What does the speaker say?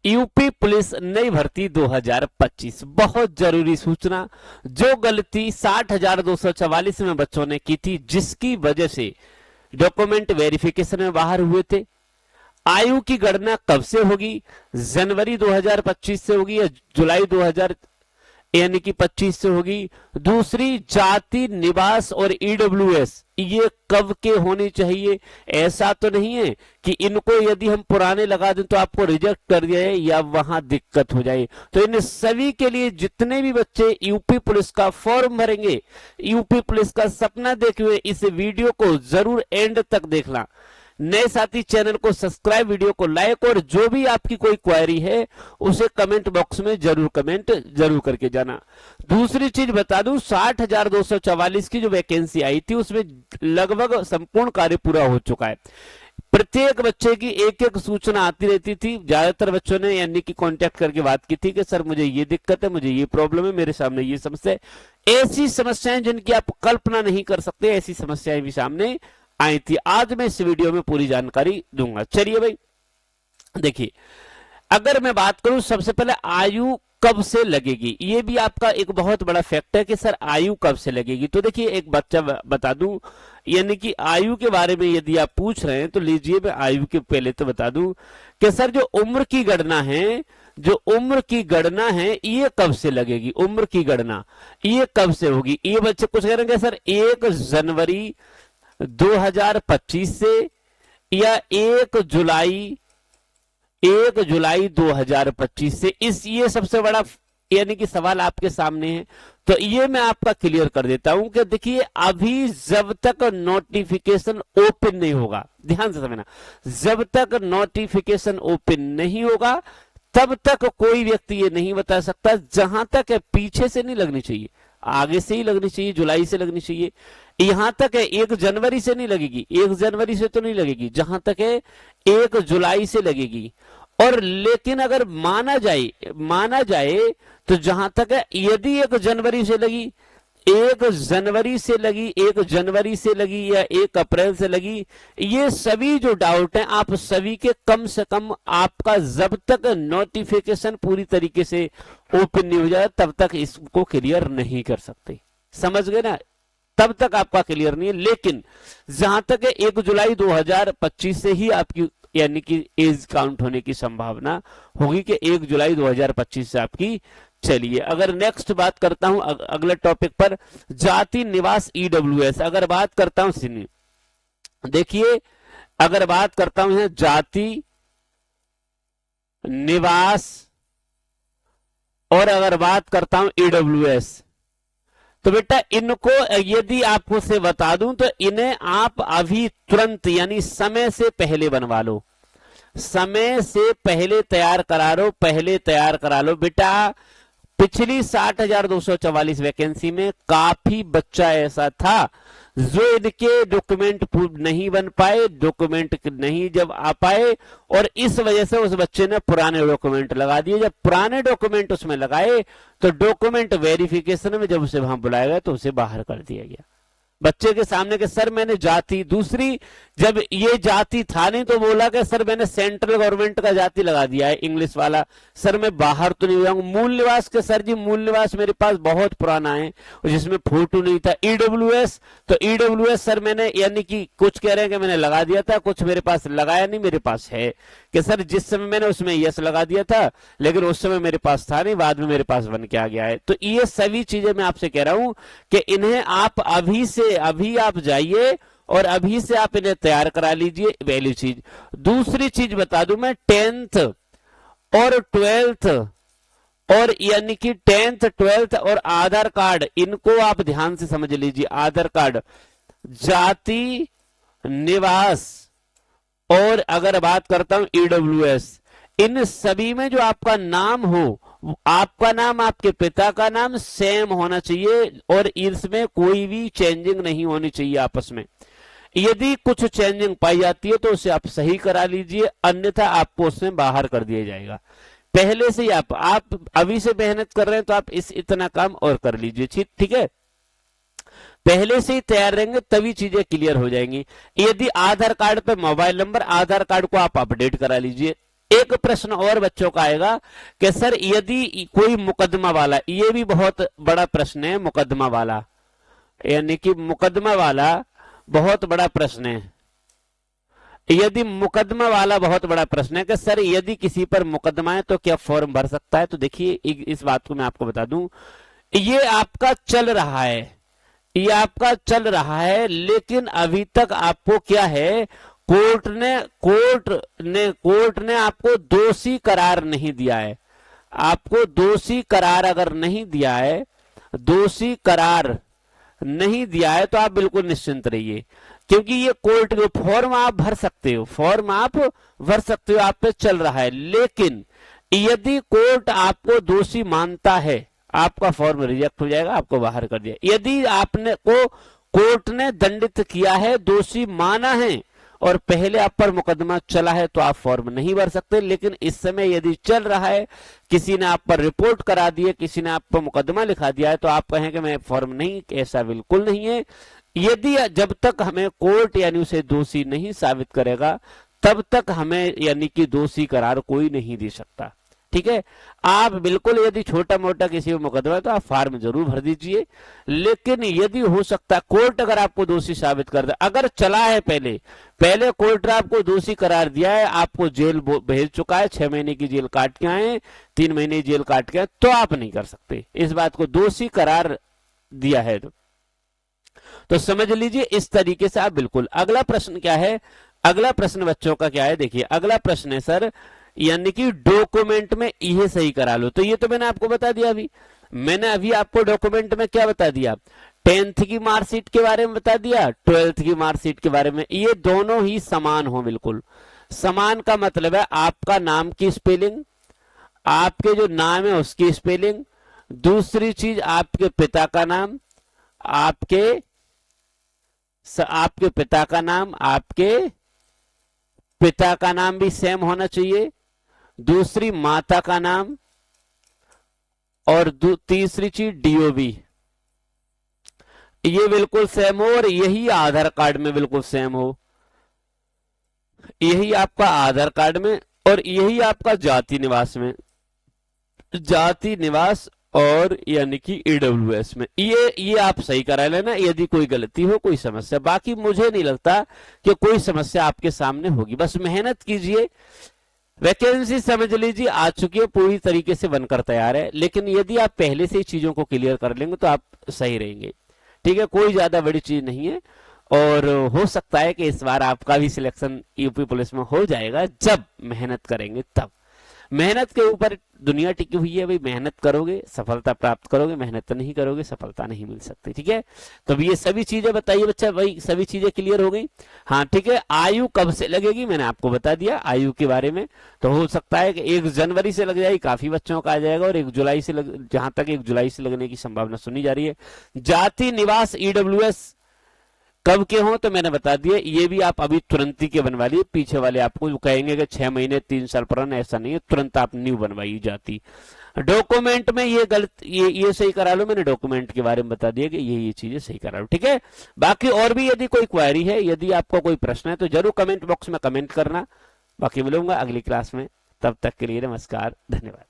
UP police नई भर्ती 2025 बहुत जरूरी सूचना। जो गलती 60,244 में बच्चों ने की थी, जिसकी वजह से डॉक्यूमेंट वेरिफिकेशन में बाहर हुए थे, आयु की गणना कब से होगी? जनवरी 2025 से होगी या जुलाई 2000 यानी कि 25 से होगी? दूसरी, जाति निवास और ईडब्ल्यूएस ये कब के होने चाहिए? ऐसा तो नहीं है कि इनको यदि हम पुराने लगा दें तो आपको रिजेक्ट कर दिया है या वहां दिक्कत हो जाए। तो इन सभी के लिए जितने भी बच्चे यूपी पुलिस का फॉर्म भरेंगे, यूपी पुलिस का सपना देखे हुए, इस वीडियो को जरूर एंड तक देखना। नए साथी चैनल को सब्सक्राइब, वीडियो को लाइक, और जो भी आपकी कोई क्वेरी है उसे कमेंट बॉक्स में जरूर कमेंट जरूर करके जाना। दूसरी चीज बता दूं, 60,244 की जो वैकेंसी आई थी उसमें लगभग संपूर्ण कार्य पूरा हो चुका है। प्रत्येक बच्चे की एक एक सूचना आती रहती थी। ज्यादातर बच्चों ने यानी कि कांटेक्ट करके बात की थी कि सर मुझे ये दिक्कत है, मुझे ये प्रॉब्लम है, मेरे सामने ये समस्या है। ऐसी समस्याएं जिनकी आप कल्पना नहीं कर सकते, ऐसी समस्याएं भी सामने आई थी। आज मैं इस वीडियो में पूरी जानकारी दूंगा। चलिए भाई देखिए, अगर मैं बात करूं सबसे पहले आयु कब से लगेगी, ये भी आपका एक बहुत बड़ा फैक्ट है कि सर आयु कब से लगेगी। तो देखिए, एक बच्चा बता दूं, यानी कि आयु के बारे में यदि आप पूछ रहे हैं तो लीजिए मैं आयु के पहले तो बता दूं कि सर जो उम्र की गणना है, जो उम्र की गणना है ये कब से लगेगी? उम्र की गणना ये कब से होगी? ये बच्चे कुछ कह रहे हैं सर 1 जनवरी 2025 से या 1 जुलाई 2025 से। इस ये सबसे बड़ा यानी कि सवाल आपके सामने है। तो ये मैं आपका क्लियर कर देता हूं कि देखिए, अभी जब तक नोटिफिकेशन ओपन नहीं होगा, ध्यान से समझना, जब तक नोटिफिकेशन ओपन नहीं होगा तब तक कोई व्यक्ति ये नहीं बता सकता। जहां तक है पीछे से नहीं लगनी चाहिए, आगे से ही लगनी चाहिए, जुलाई से लगनी चाहिए। यहां तक है 1 जनवरी से नहीं लगेगी, 1 जनवरी से तो नहीं लगेगी, जहां तक है 1 जुलाई से लगेगी। और लेकिन अगर माना जाए तो जहां तक है यदि 1 जनवरी से लगी, 1 जनवरी से लगी, 1 जनवरी से लगी या 1 अप्रैल से लगी, ये सभी जो डाउट हैं आप सभी के कम से कम आपका जब तक नोटिफिकेशन पूरी तरीके से ओपन नहीं हो जाए तब तक इसको क्लियर नहीं कर सकते। समझ गए ना? तब तक आपका क्लियर नहीं है। लेकिन जहां तक है 1 जुलाई 2025 से ही आपकी यानी कि एज काउंट होने की संभावना होगी कि 1 जुलाई 2025 से आपकी। चलिए अगर नेक्स्ट बात करता हूं अगले टॉपिक पर, जाति निवास ईडब्ल्यूएस। अगर बात करता हूं सुनिए, देखिए अगर बात करता हूं जाति निवास और अगर बात करता हूं ईडब्ल्यूएस, तो बेटा इनको यदि आपको से बता दूं तो इन्हें आप अभी तुरंत यानी समय से पहले बनवा लो, समय से पहले तैयार करा लो बेटा। पिछली 60,244 वैकेंसी में काफी बच्चा ऐसा था जो इनके डॉक्यूमेंट नहीं बन पाए, डॉक्यूमेंट नहीं जब आ पाए, और इस वजह से उस बच्चे ने पुराने डॉक्यूमेंट लगा दिए। जब पुराने डॉक्यूमेंट उसमें लगाए तो डॉक्यूमेंट वेरिफिकेशन में जब उसे वहां बुलाया गया तो उसे बाहर कर दिया गया बच्चे के सामने के सर मैंने जाति, दूसरी जब ये जाति था नहीं तो बोला कि सर मैंने सेंट्रल गवर्नमेंट का जाति लगा दिया है इंग्लिश वाला, सर मैं बाहर तो नहीं हो जाऊंगा। मूल निवास के सर जी मूल निवास मेरे पास बहुत पुराना है जिसमें फोटो नहीं था। ईडब्ल्यूएस, तो ईडब्ल्यूएस सर मैंने यानी कि कुछ कह रहे हैं कि मैंने लगा दिया था, कुछ मेरे पास लगाया नहीं, मेरे पास है कि सर जिस समय मैंने उसमें यस लगा दिया था लेकिन उस समय मेरे पास था नहीं, बाद में मेरे पास बन के आ गया है। तो ये सभी चीजें मैं आपसे कह रहा हूं कि इन्हें आप अभी आप जाइए और अभी से आप इन्हें तैयार करा लीजिए, पहली चीज। दूसरी चीज बता दूं मैं, 10th और 12th और यानी कि 10th 12th और आधार कार्ड, इनको आप ध्यान से समझ लीजिए। आधार कार्ड, जाति निवास और अगर बात करता हूं ईडब्ल्यूएस, इन सभी में जो आपका नाम हो, आपका नाम आपके पिता का नाम सेम होना चाहिए और इसमें कोई भी चेंजिंग नहीं होनी चाहिए आपस में। यदि कुछ चेंजिंग पाई जाती है तो उसे आप सही करा लीजिए, अन्यथा आपको उसमें बाहर कर दिया जाएगा। पहले से ही आप अभी से मेहनत कर रहे हैं तो आप इतना काम और कर लीजिए, ठीक है। पहले से ही तैयार रहेंगे तभी चीजें क्लियर हो जाएंगी। यदि आधार कार्ड पे मोबाइल नंबर, आधार कार्ड को आप अपडेट करा लीजिए, एक प्रश्न और बच्चों का आएगा कि सर यदि कोई मुकदमा वाला, ये भी बहुत बड़ा प्रश्न है, मुकदमा वाला यानी कि मुकदमा वाला बहुत बड़ा प्रश्न है। यदि मुकदमा वाला बहुत बड़ा प्रश्न है कि सर यदि किसी पर मुकदमा है तो क्या फॉर्म भर सकता है। तो देखिए इस बात को मैं आपको बता दूं, ये आपका चल रहा है, ये आपका चल रहा है, लेकिन अभी तक आपको क्या है, कोर्ट ने आपको दोषी करार नहीं दिया है। आपको दोषी करार अगर नहीं दिया है, दोषी करार नहीं दिया है तो आप बिल्कुल निश्चिंत रहिए, क्योंकि ये कोर्ट के फॉर्म आप भर सकते हो, फॉर्म आप भर सकते हो, आप पे चल रहा है। लेकिन यदि कोर्ट आपको दोषी मानता है, आपका फॉर्म रिजेक्ट हो जाएगा, आपको बाहर कर दिया। यदि आपने को कोर्ट ने दंडित किया है, दोषी माना है और पहले आप पर मुकदमा चला है तो आप फॉर्म नहीं भर सकते। लेकिन इस समय यदि चल रहा है, किसी ने आप पर रिपोर्ट करा दी है, किसी ने आप पर मुकदमा लिखा दिया है, तो आप कहें कि मैं फॉर्म नहीं, ऐसा बिल्कुल नहीं है। यदि जब तक हमें कोर्ट यानी उसे दोषी नहीं साबित करेगा, तब तक हमें यानी कि दोषी करार कोई नहीं दे सकता। ठीक है, आप बिल्कुल यदि छोटा मोटा किसी में मुकदमा है तो आप फॉर्म जरूर भर दीजिए। लेकिन यदि हो सकता है कोर्ट अगर आपको दोषी साबित कर दे, अगर चला है पहले कोर्ट ने आपको दोषी करार दिया है, आपको जेल भेज चुका है, 6 महीने की जेल काट के आए, 3 महीने जेल काट के आए, तो आप नहीं कर सकते इस बात को, दोषी करार दिया है तो समझ लीजिए इस तरीके से आप बिल्कुल। अगला प्रश्न क्या है, अगला प्रश्न बच्चों का क्या है, देखिए अगला प्रश्न है सर यानी कि डॉक्यूमेंट में ये सही करा लो। तो ये तो मैंने आपको बता दिया, मैंने अभी आपको डॉक्यूमेंट में क्या बता दिया, 10th की मार्कशीट के बारे में बता दिया, 12th की मार्कशीट के बारे में। ये दोनों ही समान हो, बिल्कुल समान का मतलब है आपका नाम की स्पेलिंग, आपके जो नाम है उसकी स्पेलिंग, दूसरी चीज आपके पिता का नाम, आपके पिता का नाम, आपके पिता का नाम भी सेम होना चाहिए, दूसरी माता का नाम, और तीसरी चीज डीओबी, ये बिल्कुल सेम हो, और यही आधार कार्ड में बिल्कुल सेम हो, यही आपका आधार कार्ड में, और यही आपका जाति निवास में, जाति निवास और यानी कि ईडब्ल्यूएस में, ये आप सही करा लेना। यदि कोई गलती हो, कोई समस्या, बाकी मुझे नहीं लगता कि कोई समस्या आपके सामने होगी। बस मेहनत कीजिए, वैकेंसी समझ लीजिए आ चुकी है, पूरी तरीके से बनकर तैयार है। लेकिन यदि आप पहले से ही चीजों को क्लियर कर लेंगे तो आप सही रहेंगे। ठीक है, कोई ज्यादा बड़ी चीज नहीं है, और हो सकता है कि इस बार आपका भी सिलेक्शन यूपी पुलिस में हो जाएगा, जब मेहनत करेंगे तब। मेहनत के ऊपर दुनिया टिकी हुई है भाई, मेहनत करोगे सफलता प्राप्त करोगे, मेहनत नहीं करोगे सफलता नहीं मिल सकती। ठीक है, तो ये सभी चीजें बताइए बच्चा, भाई सभी चीजें क्लियर हो गई। हाँ ठीक है, आयु कब से लगेगी मैंने आपको बता दिया आयु के बारे में। तो हो सकता है कि 1 जनवरी से लग जाएगी, काफी बच्चों का आ जाएगा, और 1 जुलाई से जहां तक 1 जुलाई से लगने की संभावना सुनी जा रही है। जाति निवास ईडब्ल्यूएस कब के हो तो मैंने बता दिया, ये भी आप अभी तुरंत ही के बनवा लिए। पीछे वाले आपको कहेंगे कि 6 महीने 3 साल पुराना, ऐसा नहीं है, तुरंत आप न्यू बनवाइए जाती। डॉक्यूमेंट में ये गलत, ये सही करा लो, मैंने डॉक्यूमेंट के बारे में बता दिया कि ये चीजें सही करा लो। ठीक है, बाकी और भी यदि कोई क्वेरी है, यदि आपको कोई प्रश्न है तो जरूर कमेंट बॉक्स में कमेंट करना। बाकी मिलूंगा अगली क्लास में, तब तक के लिए नमस्कार, धन्यवाद।